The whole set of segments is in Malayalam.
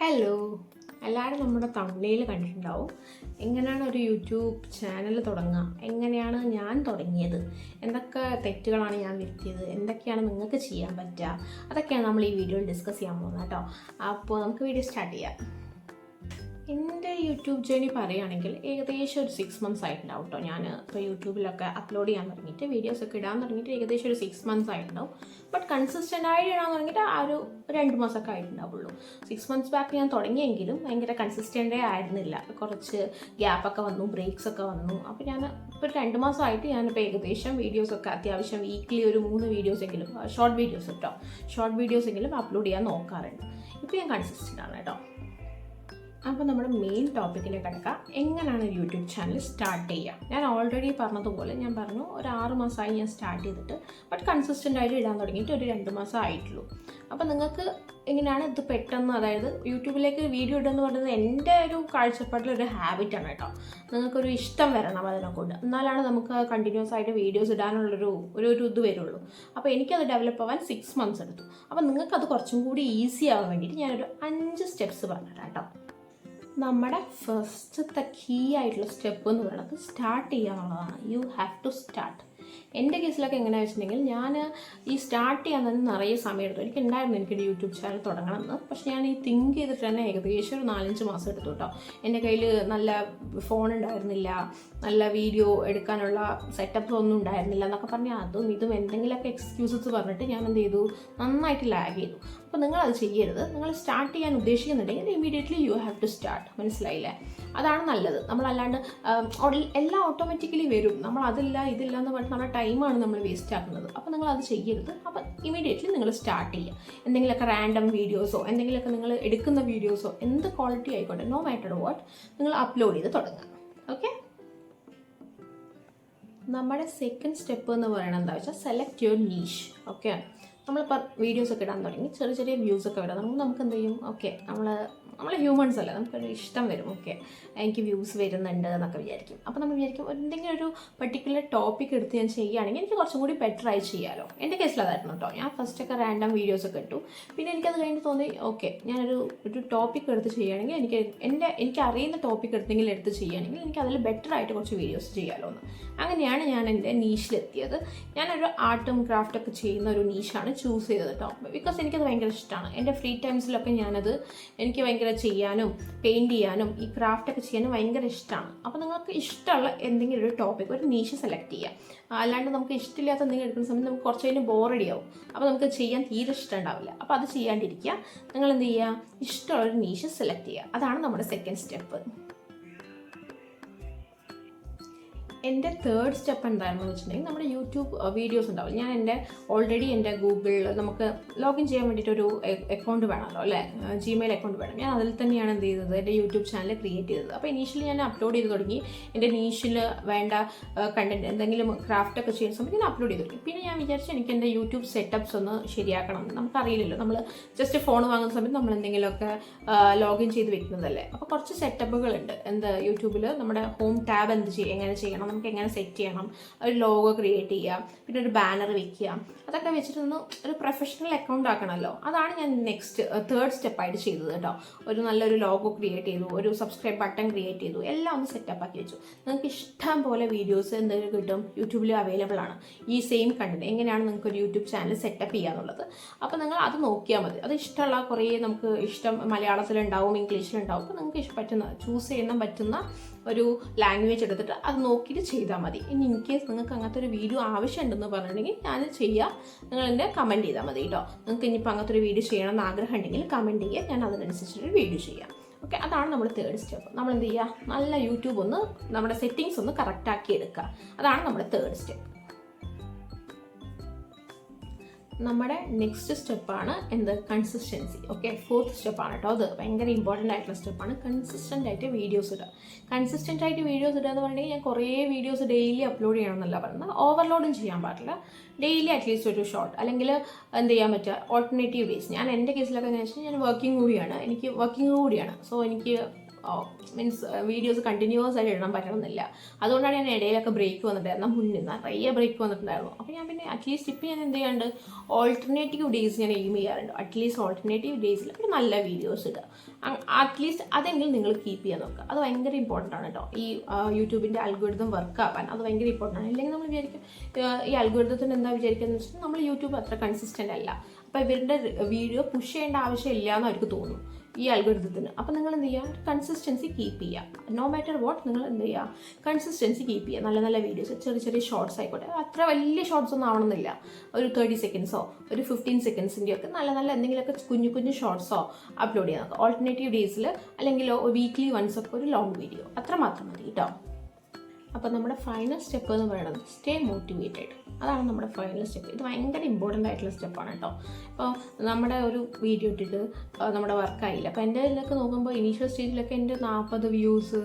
ഹലോ, എല്ലാവരും നമ്മുടെ തമിഴിൽ കണ്ടിട്ടുണ്ടാവും. എങ്ങനെയാണ് ഒരു യൂട്യൂബ് ചാനൽ തുടങ്ങുക, എങ്ങനെയാണ് ഞാൻ തുടങ്ങിയത്, എന്തൊക്കെ തെറ്റുകളാണ് ഞാൻ വരുത്തിയത്, എന്തൊക്കെയാണ് നിങ്ങൾക്ക് ചെയ്യാൻ പറ്റുക, അതൊക്കെയാണ് നമ്മൾ ഈ വീഡിയോയിൽ ഡിസ്കസ് ചെയ്യാൻ പോകുന്നത് കേട്ടോ. അപ്പോൾ നമുക്ക് വീഡിയോ സ്റ്റാർട്ട് ചെയ്യാം. എൻ്റെ യൂട്യൂബ് ജേണി പറയുകയാണെങ്കിൽ ഏകദേശം ഒരു 6 months ആയിട്ടുണ്ടാവും കേട്ടോ. ഞാൻ ഇപ്പോൾ യൂട്യൂബിലൊക്കെ അപ്ലോഡ് ചെയ്യാൻ തുടങ്ങിയിട്ട് വീഡിയോസൊക്കെ ഇടാൻ തുടങ്ങിയിട്ട് ഏകദേശം ഒരു 6 months ആയിട്ടുണ്ടാവും. ബട്ട് കൺസിസ്റ്റൻ്റ് ആയിട്ട് ഇടാൻ തുടങ്ങിയിട്ട് ആ ഒരു 2 മാസമൊക്കെ ആയിട്ടുണ്ടാവുള്ളൂ. 6 months ബാക്ക് ഞാൻ തുടങ്ങിയെങ്കിലും ഭയങ്കര കൺസിസ്റ്റൻ്റേ ആയിരുന്നില്ല. കുറച്ച് ഗ്യാപ്പൊക്കെ വന്നു, ബ്രേക്സ് ഒക്കെ വന്നു. അപ്പോൾ ഞാൻ ഇപ്പോൾ 2 മാസമായിട്ട് ഞാനിപ്പോൾ ഏകദേശം വീഡിയോസൊക്കെ അത്യാവശ്യം വീക്ക്ലി ഒരു 3 വീഡിയോസെങ്കിലും ഷോർട്ട് വീഡിയോസ് കേട്ടോ, ഷോർട്ട് വീഡിയോസെങ്കിലും അപ്ലോഡ് ചെയ്യാൻ നോക്കാറുണ്ട്. ഇപ്പോൾ ഞാൻ കൺസിസ്റ്റൻ്റ് ആണ് കേട്ടോ. അപ്പോൾ നമ്മുടെ മെയിൻ ടോപ്പിക്കിലേക്ക് കിടക്കാം. എങ്ങനെയാണ് ഒരു യൂട്യൂബ് ചാനൽ സ്റ്റാർട്ട് ചെയ്യുക? ഞാൻ ഓൾറെഡി പറഞ്ഞതുപോലെ ഞാൻ പറഞ്ഞു ഒരു 6 മാസമായി ഞാൻ സ്റ്റാർട്ട് ചെയ്തിട്ട്, ബട്ട് കൺസിസ്റ്റൻ്റ് ആയിട്ട് ഇടാൻ തുടങ്ങിയിട്ട് ഒരു 2 മാസം ആയിട്ടുള്ളൂ. അപ്പോൾ നിങ്ങൾക്ക് എങ്ങനെയാണ് ഇത് പെട്ടെന്ന്, അതായത് യൂട്യൂബിലേക്ക് വീഡിയോ ഇടുക എന്ന് പറയുന്നത് എൻ്റെ ഒരു കാഴ്ചപ്പാടിലൊരു ഹാബിറ്റാണ് കേട്ടോ. നിങ്ങൾക്കൊരു ഇഷ്ടം വരണം അതിനെക്കൊണ്ട്, എന്നാലാണ് നമുക്ക് കണ്ടിന്യൂസ് ആയിട്ട് വീഡിയോസ് ഇടാനുള്ളൊരു ഇത് വരുള്ളൂ. അപ്പോൾ എനിക്കത് ഡെവലപ്പ് ആവാൻ 6 months എടുത്തു. അപ്പോൾ നിങ്ങൾക്കത് കുറച്ചും കൂടി ഈസി ആവാൻ വേണ്ടിയിട്ട് ഞാനൊരു 5 steps പറഞ്ഞുതരാം കേട്ടോ. നമ്മുടെ ഫസ്റ്റത്തെ കീ ആയിട്ടുള്ള സ്റ്റെപ്പ് എന്ന് പറയുന്നത് സ്റ്റാർട്ട് ചെയ്യുക എന്നുള്ളതാണ്. You have to start. എൻ്റെ കേസിലൊക്കെ എങ്ങനെയാണെന്ന് വെച്ചിട്ടുണ്ടെങ്കിൽ ഞാൻ ഈ സ്റ്റാർട്ട് ചെയ്യാൻ തന്നെ നിറയെ സമയം എടുത്തു. എനിക്കൊരു യൂട്യൂബ് ചാനൽ തുടങ്ങണമെന്ന്. പക്ഷേ ഞാൻ ഈ തിങ്ക് ചെയ്തിട്ട് തന്നെ ഏകദേശം ഒരു 4-5 മാസം എടുത്തു കേട്ടോ. എൻ്റെ കയ്യിൽ നല്ല ഫോൺ ഉണ്ടായിരുന്നില്ല, നല്ല വീഡിയോ എടുക്കാനുള്ള സെറ്റപ്പ്സ് ഒന്നും ഉണ്ടായിരുന്നില്ല എന്നൊക്കെ പറഞ്ഞ് അതും ഇതും എന്തെങ്കിലുമൊക്കെ എക്സ്ക്യൂസസ് പറഞ്ഞിട്ട് ഞാൻ എന്ത് ചെയ്തു, നന്നായിട്ട് ലാഗ് ചെയ്തു. അപ്പോൾ നിങ്ങളത് ചെയ്യരുത്. നിങ്ങൾ സ്റ്റാർട്ട് ചെയ്യാൻ ഉദ്ദേശിക്കുന്നുണ്ടെങ്കിൽ immediately you have to start. മനസ്സിലായില്ലേ? അതാണ് നല്ലത്. നമ്മളല്ലാണ്ട് എല്ലാം ഓട്ടോമാറ്റിക്കലി വരും, നമ്മൾ ഇതില്ല എന്ന് പറഞ്ഞിട്ട് നമ്മുടെ ടൈമാണ് നമ്മൾ വേസ്റ്റ് ആക്കുന്നത്. അപ്പോൾ നിങ്ങൾ അത് ചെയ്യരുത്. അപ്പോൾ ഇമീഡിയറ്റ്ലി നിങ്ങൾ സ്റ്റാർട്ട് ചെയ്യുക. എന്തെങ്കിലുമൊക്കെ റാൻഡം വീഡിയോസോ എന്തെങ്കിലുമൊക്കെ നിങ്ങൾ എടുക്കുന്ന വീഡിയോസോ എന്ത് ക്വാളിറ്റി ആയിക്കോട്ടെ, നോ മാറ്റർ വാട്ട്, നിങ്ങൾ അപ്ലോഡ് ചെയ്ത് തുടങ്ങുക. ഓക്കെ, നമ്മുടെ സെക്കൻഡ് സ്റ്റെപ്പ് എന്ന് പറയുന്നത് എന്താ വെച്ചാൽ സെലക്ട് യുവർ നീഷ്. ഓക്കെ, നമ്മളിപ്പോൾ വീഡിയോസൊക്കെ ഇടാൻ തുടങ്ങി, ചെറിയ വ്യൂസൊക്കെ വരാം. നമുക്ക് എന്ത് ചെയ്യും, ഓക്കെ നമ്മൾ ഹ്യൂമൻസ് അല്ലേ, നമുക്കൊരു ഇഷ്ടം വരും. ഓക്കെ, എനിക്ക് വ്യൂസ് വരുന്നുണ്ട് എന്നൊക്കെ വിചാരിക്കും. അപ്പോൾ നമ്മൾ വിചാരിക്കും എന്തെങ്കിലും ഒരു പർട്ടിക്കുലർ ടോപ്പിക് എടുത്ത് ഞാൻ ചെയ്യുകയാണെങ്കിൽ എനിക്ക് കുറച്ചും കൂടി ബെറ്ററായി ചെയ്യാമല്ലോ. എൻ്റെ കേസിൽ അതായിരുന്നു കേട്ടോ. ഞാൻ ഫസ്റ്റൊക്കെ റാൻഡം വീഡിയോസൊക്കെ ഇട്ടു. പിന്നെ എനിക്കത് കഴിഞ്ഞ് തോന്നി, ഓക്കെ ഞാനൊരു ടോപ്പിക് എടുത്ത് ചെയ്യുകയാണെങ്കിൽ എനിക്ക് അറിയുന്ന ടോപ്പിക് എടുത്ത് ചെയ്യുകയാണെങ്കിൽ എനിക്ക് അതിൽ ബെറ്ററായിട്ട് കുറച്ച് വീഡിയോസ് ചെയ്യാമല്ലോ എന്ന്. അങ്ങനെയാണ് ഞാൻ എൻ്റെ നീഷിലെത്തിയത്. ഞാനൊരു ആർട്ടും ക്രാഫ്റ്റൊക്കെ ചെയ്യുന്ന ഒരു നീഷാണ് ചൂസ് ചെയ്തത് കേട്ടോ. ബിക്കോസ് എനിക്കത് ഭയങ്കര ഇഷ്ടമാണ്. എൻ്റെ ഫ്രീ ടൈംസിലൊക്കെ എനിക്ക് ഭയങ്കര ചെയ്യാനും പെയിൻറ് ചെയ്യാനും ഈ ക്രാഫ്റ്റൊക്കെ ചെയ്യാനും ഭയങ്കര ഇഷ്ടമാണ്. അപ്പോൾ നിങ്ങൾക്ക് ഇഷ്ടമുള്ള എന്തെങ്കിലും ഒരു ടോപ്പിക്, ഒരു നീഷ് സെലക്ട് ചെയ്യുക. അല്ലാണ്ട് നമുക്ക് ഇഷ്ടമില്ലാത്ത എന്തെങ്കിലും എടുക്കുന്ന സമയത്ത് നമുക്ക് കുറച്ച് കഴിഞ്ഞ് ബോറടിയാവും. അപ്പോൾ നമുക്ക് ചെയ്യാൻ തീരെ ഇഷ്ടം ഉണ്ടാവില്ല. അപ്പോൾ അത് ചെയ്യാണ്ടിരിക്കുക. നിങ്ങൾ എന്ത് ചെയ്യുക, ഇഷ്ടമുള്ളൊരു നീഷ് സെലക്ട് ചെയ്യുക. അതാണ് നമ്മുടെ സെക്കൻഡ് സ്റ്റെപ്പ്. എൻ്റെ തേർഡ് സ്റ്റെപ്പ് എന്താണെന്ന് വെച്ചിട്ടുണ്ടെങ്കിൽ നമ്മുടെ യൂട്യൂബ് വീഡിയോസ് ഉണ്ടാവില്ല. ഞാൻ ഓൾറെഡി എൻ്റെ ഗൂഗിളിൽ നമുക്ക് ലോഗിൻ ചെയ്യാൻ വേണ്ടിയിട്ടൊരു അക്കൗണ്ട് വേണമല്ലോ അല്ലേ, ജിമെയിൽ അക്കൗണ്ട് വേണം. ഞാൻ അതിൽ തന്നെയാണ് എന്ത് ചെയ്തത്, എൻ്റെ യൂട്യൂബ് ചാനൽ ക്രിയേറ്റ് ചെയ്തത്. അപ്പോൾ ഇനീഷ്യലി ഞാൻ അപ്ലോഡ് ചെയ്ത് തുടങ്ങി. എൻ്റെ നീഷിൽ വേണ്ട കണ്ടൻറ്റ് എന്തെങ്കിലും ക്രാഫ്റ്റൊക്കെ ചെയ്യുന്ന സമയത്ത് ഞാൻ അപ്ലോഡ് ചെയ്ത് തുടങ്ങി. പിന്നെ ഞാൻ വിചാരിച്ചു എനിക്ക് എൻ്റെ യൂട്യൂബ് സെറ്റപ്പ്സ് ഒന്ന് ശരിയാക്കണം. നമുക്കറിയില്ലല്ലോ, നമ്മൾ ജസ്റ്റ് ഫോൺ വാങ്ങുന്ന സമയത്ത് നമ്മൾ എന്തെങ്കിലുമൊക്കെ ലോഗിൻ ചെയ്ത് വെക്കുന്നതല്ലേ. അപ്പോൾ കുറച്ച് സെറ്റപ്പുകളുണ്ട്. യൂട്യൂബിൽ നമ്മുടെ ഹോം ടാബ് എങ്ങനെ ചെയ്യണം, നമുക്ക് എങ്ങനെ സെറ്റ് ചെയ്യണം, ഒരു ലോഗോ ക്രിയേറ്റ് ചെയ്യുക, പിന്നെ ഒരു ബാനർ വെക്കുക, അതൊക്കെ വെച്ചിട്ടൊന്ന് ഒരു പ്രൊഫഷണൽ അക്കൗണ്ട് ആക്കണമല്ലോ. അതാണ് ഞാൻ തേർഡ് സ്റ്റെപ്പായിട്ട് ചെയ്തത് കേട്ടോ. ഒരു നല്ലൊരു ലോഗോ ക്രിയേറ്റ് ചെയ്തു, ഒരു സബ്സ്ക്രൈബ് ബട്ടൺ ക്രിയേറ്റ് ചെയ്തു, എല്ലാം ഒന്ന് സെറ്റപ്പ് ആക്കി വെച്ചു. നിങ്ങൾക്ക് ഇഷ്ടം പോലെ വീഡിയോസ് എന്തെങ്കിലും കിട്ടും, യൂട്യൂബിൽ അവൈലബിൾ ആണ്. ഈ സെയിം കണ്ടന്റ് എങ്ങനെയാണ് നിങ്ങൾക്ക് ഒരു യൂട്യൂബ് ചാനൽ സെറ്റപ്പ് ചെയ്യുക എന്നുള്ളത്. അപ്പോൾ നിങ്ങൾ അത് നോക്കിയാൽ മതി. അത് ഇഷ്ടമുള്ള കുറേ നമുക്ക് മലയാളത്തിലുണ്ടാവും, ഇംഗ്ലീഷിലുണ്ടാവും. അപ്പോൾ നിങ്ങൾക്ക് ചൂസ് ചെയ്യാൻ പറ്റുന്ന ഒരു ലാംഗ്വേജ് എടുത്തിട്ട് അത് നോക്കിയിട്ട് ചെയ്താൽ മതി. ഇനി ഇൻ കേസ് നിങ്ങൾക്ക് അങ്ങനത്തെ ഒരു വീഡിയോ ആവശ്യമുണ്ടെന്ന് പറഞ്ഞിട്ടുണ്ടെങ്കിൽ ഞാൻ ചെയ്യാം, നിങ്ങൾ എന്നെ കമൻറ്റ് ചെയ്താൽ മതി കേട്ടോ. നിങ്ങൾക്ക് ഇനിയിപ്പോൾ അങ്ങനത്തെ ഒരു വീഡിയോ ചെയ്യണമെന്ന് ആഗ്രഹം ഉണ്ടെങ്കിൽ കമൻറ്റ് ചെയ്യുക, ഞാൻ അതിനനുസരിച്ചൊരു വീഡിയോ ചെയ്യാം. ഓക്കെ, അതാണ് നമ്മുടെ തേർഡ് സ്റ്റെപ്പ്. നമ്മൾ എന്ത് ചെയ്യുക, നല്ല യൂട്യൂബ് നമ്മുടെ സെറ്റിങ്സ് ഒന്ന് കറക്റ്റാക്കി എടുക്കുക. അതാണ് നമ്മുടെ തേർഡ് സ്റ്റെപ്പ്. നമ്മുടെ നെക്സ്റ്റ് സ്റ്റെപ്പാണ് കൺസിസ്റ്റൻസി. ഓക്കെ, ഫോർത്ത് സ്റ്റെപ്പാണ് കേട്ടോ. അത് ഭയങ്കര ഇമ്പോർട്ടൻ്റ് ആയിട്ടുള്ള സ്റ്റെപ്പാണ്. കൺസിസ്റ്റൻ്റ് ആയിട്ട് വീഡിയോസ് ഇടുക. കൺസിസ്റ്റൻ്റ് ആയിട്ട് വീഡിയോസ് ഇടുക എന്ന് പറഞ്ഞിട്ടുണ്ടെങ്കിൽ ഞാൻ കുറേ വീഡിയോസ് ഡെയിലി അപ്ലോഡ് ചെയ്യണമെന്നല്ല പറയുന്നത്. ഓവർലോഡും ചെയ്യാൻ പാടില്ല. ഡെയിലി അറ്റ്ലീസ്റ്റ് ഒരു ഷോർട്ട്, അല്ലെങ്കിൽ എന്ത് ചെയ്യാൻ പറ്റുക, ഓൾട്ടർനേറ്റീവ് വേസ്. എൻ്റെ കേസിലൊക്കെ എന്ന് വെച്ചാൽ ഞാൻ വർക്കിംഗ് കൂടിയാണ്. സോ എനിക്ക് മീൻസ് വീഡിയോസ് കണ്ടിന്യൂസ് ആയിട്ട് ഇടാൻ പറ്റണമെന്നില്ല. അതുകൊണ്ടാണ് ഞാൻ ഇടയിലൊക്കെ ബ്രേക്ക് വന്നിട്ടുണ്ടായിരുന്നു, മുന്നിൽ നിറയെ ബ്രേക്ക് വന്നിട്ടുണ്ടായിരുന്നു. അപ്പോൾ ഞാൻ പിന്നെ അറ്റ്ലീസ്റ്റ് ഇപ്പോൾ ഞാൻ എന്ത് ചെയ്യാണ്ട് ഓൾട്ടർനേറ്റീവ് ഡേയ്സ് ഞാൻ എയിം ചെയ്യാറുണ്ട്. അറ്റ്ലീസ്റ്റ് ഓൾട്ടർനേറ്റീവ് ഡേയ്സിൽ ഒരു നല്ല വീഡിയോസ് ഇടുക. അറ്റ്ലീസ്റ്റ് അതെങ്കിലും നിങ്ങൾ കീപ്പ് ചെയ്യാൻ നോക്കുക. അത് ഭയങ്കര ഇമ്പോർട്ടൻ്റ് ആണ് കേട്ടോ. ഈ യൂട്യൂബിൻ്റെ അൽഗോരിതം വർക്ക് ആവാൻ അത് ഭയങ്കര ഇമ്പോർട്ടൻ്റ് ആണ്. ഇല്ലെങ്കിൽ നമ്മൾ വിചാരിക്കും ഈ അൽഗോരിതത്തിന് എന്താ വിചാരിക്കുക എന്ന് വെച്ചാൽ നമ്മൾ യൂട്യൂബ് അത്ര കൺസിസ്റ്റൻ്റ് അല്ല, അപ്പോൾ ഇവരുടെ വീഡിയോ പുഷ് ചെയ്യേണ്ട ആവശ്യമില്ല എന്ന് അവർക്ക് തോന്നും ഈ അൽഗോരിതത്തിന്. അപ്പോൾ നിങ്ങൾ എന്ത് ചെയ്യുക, കൺസിസ്റ്റൻസി കീപ്പ് ചെയ്യുക. നോ മാറ്റർ വാട്ട് നിങ്ങൾ എന്ത് ചെയ്യുക, കൺസിസ്റ്റൻസി കീപ്പ് ചെയ്യുക. നല്ല നല്ല വീഡിയോസ്, ചെറിയ ചെറിയ ഷോർട്സ് ആയിക്കോട്ടെ, അത്ര വലിയ ഷോർട്സ് ഒന്നും ആവണമെന്നില്ല. ഒരു 30 സെക്കൻഡ്സോ ഒരു 15 സെക്കൻഡ്സിൻ്റെയോ ഒക്കെ നല്ല നല്ല എന്തെങ്കിലുമൊക്കെ കുഞ്ഞു കുഞ്ഞു ഷോർട്സോ അപ്ലോഡ് ചെയ്യാൻ നോക്കുക. ഓൾട്ടർനേറ്റീവ് ഡേയ്സിൽ അല്ലെങ്കിൽ വീക്ക്ലി വൺസ് ഒക്കെ ഒരു ലോങ് വീഡിയോ, അത്ര മാത്രം മതി കേട്ടോ. അപ്പോൾ നമ്മുടെ ഫൈനൽ സ്റ്റെപ്പ് എന്ന് പറയുന്നത് സ്റ്റേ മോട്ടിവേറ്റഡ്. അതാണ് നമ്മുടെ ഫൈനൽ സ്റ്റെപ്പ്. ഇത് ഭയങ്കര ഇമ്പോർട്ടൻ്റ് ആയിട്ടുള്ള സ്റ്റെപ്പാണ് കേട്ടോ. ഇപ്പോൾ നമ്മുടെ ഒരു വീഡിയോ ഇട്ടിട്ട് നമ്മുടെ വർക്കായില്ല. അപ്പോൾ എൻ്റെ ഇതിലൊക്കെ നോക്കുമ്പോൾ ഇനീഷ്യൽ സ്റ്റേജിലൊക്കെ എൻ്റെ 40 വ്യൂസ്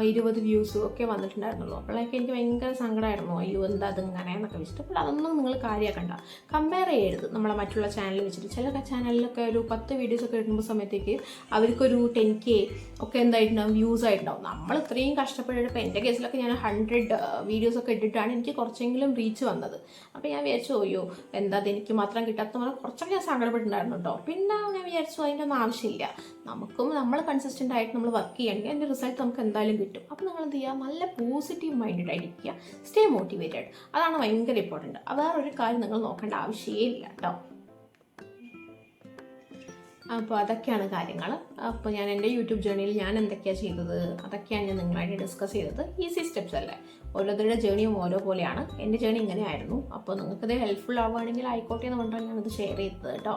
20 വ്യൂസ് ഒക്കെ വന്നിട്ടുണ്ടായിരുന്നുള്ളൂ. അപ്പോഴേക്ക് എനിക്ക് ഭയങ്കര സങ്കടമായിരുന്നു, അയ്യോ എന്താ അതിങ്ങനെ എന്നൊക്കെ വെച്ചിട്ട്. അപ്പോൾ അതൊന്നും നിങ്ങൾ കാര്യമാക്കണ്ട, കമ്പയർ ചെയ്യരുത് നമ്മളെ മറ്റുള്ള ചാനൽ വെച്ചിട്ട്. ചില ചാനലിലൊക്കെ ഒരു 10 വീഡിയോസ് ഒക്കെ ഇടുമ്പോൾ സമയത്തേക്ക് അവർക്കൊരു 10K ഒക്കെ എന്തായിട്ടുണ്ടാവും, വ്യൂസ് ആയിട്ടുണ്ടാവും. നമ്മൾ ഇത്രയും കഷ്ടപ്പെട്ടിട്ട്, ഇപ്പോൾ എൻ്റെ കേസിലൊക്കെ ഞാൻ 100 വീഡിയോസൊക്കെ ഇട്ടിട്ടാണ് എനിക്ക് കുറച്ചെങ്കിലും റീച്ച് വന്നത്. അപ്പോൾ ഞാൻ വിചാരിച്ചു, അയ്യോ എന്താ എനിക്ക് മാത്രം കിട്ടാത്ത പോലെ കുറച്ചൊക്കെ ഞാൻ സങ്കടപ്പെട്ടിട്ടുണ്ടായിരുന്നു കേട്ടോ. പിന്നെ ഞാൻ വിചാരിച്ചു അതിൻ്റെ ഒന്നും ആവശ്യമില്ല, നമ്മൾ കൺസിസ്റ്റൻ്റ് ആയിട്ട് നമ്മൾ വർക്ക് ചെയ്യുകയാണെങ്കിൽ അതിൻ്റെ റിസൾട്ട് നമുക്ക് എന്തായാലും കിട്ടും. അപ്പോൾ നിങ്ങൾ എന്ത് ചെയ്യുക, നല്ല പോസിറ്റീവ് മൈൻഡഡ് ആയിരിക്കുക, സ്റ്റേ മോട്ടിവേറ്റഡ്. അതാണ് ഭയങ്കര ഇമ്പോർട്ടൻറ്റ്. വേറൊരു കാര്യം നിങ്ങൾ നോക്കേണ്ട ആവശ്യമേ ഇല്ല കേട്ടോ. അപ്പോൾ അതൊക്കെയാണ് കാര്യങ്ങൾ. അപ്പോൾ ഞാൻ എൻ്റെ യൂട്യൂബ് ജേർണിയിൽ ഞാൻ എന്തൊക്കെയാണ് ചെയ്തത് അതൊക്കെയാണ് ഞാൻ നിങ്ങളായിട്ട് ഡിസ്കസ് ചെയ്തത്. ഈസി സ്റ്റെപ്സ് അല്ലേ, ഓരോരുത്തരുടെ ജേർണിയും ഓരോ പോലെയാണ്. എൻ്റെ ജേർണി ഇങ്ങനെയായിരുന്നു. അപ്പോൾ നിങ്ങൾക്കത് ഹെൽപ്ഫുൾ ആവുകയാണെങ്കിൽ ആയിക്കോട്ടെ എന്ന് പറഞ്ഞാൽ ഞാനത് ഷെയർ ചെയ്തത് കേട്ടോ.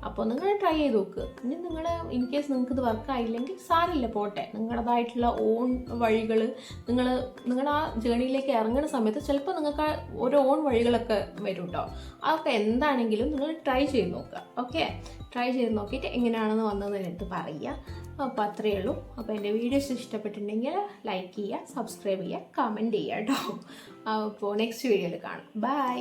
അപ്പോൾ നിങ്ങൾ ട്രൈ ചെയ്ത് നോക്ക്. ഇനി നിങ്ങൾ ഇൻ കേസ് നിങ്ങൾക്കിത് വർക്ക് ആയില്ലെങ്കിൽ സാരില്ല, പോട്ടെ. നിങ്ങളുടേതായിട്ടുള്ള ഓൺ വഴികൾ നിങ്ങളുടെ ആ ജേർണിയിലേക്ക് ഇറങ്ങുന്ന സമയത്ത് ചിലപ്പോൾ നിങ്ങൾക്ക് ഓരോ ഓൺ വഴികളൊക്കെ വരും കേട്ടോ. അതൊക്കെ എന്താണെങ്കിലും നിങ്ങൾ ട്രൈ ചെയ്ത് നോക്കുക. ഓക്കെ, ട്രൈ ചെയ്ത് നോക്കിയിട്ട് എങ്ങനെയാണെന്ന് വന്നതെന്ന് എടുത്ത് പറയുക. അപ്പോൾ അത്രയേ ഉള്ളൂ. അപ്പോൾ എൻ്റെ വീഡിയോസ് ഇഷ്ടപ്പെട്ടിട്ടുണ്ടെങ്കിൽ ലൈക്ക് ചെയ്യുക, സബ്സ്ക്രൈബ് ചെയ്യുക, കമൻറ്റ് ചെയ്യുക കേട്ടോ. അപ്പോൾ നെക്സ്റ്റ് വീഡിയോയിൽ കാണാം. ബൈ.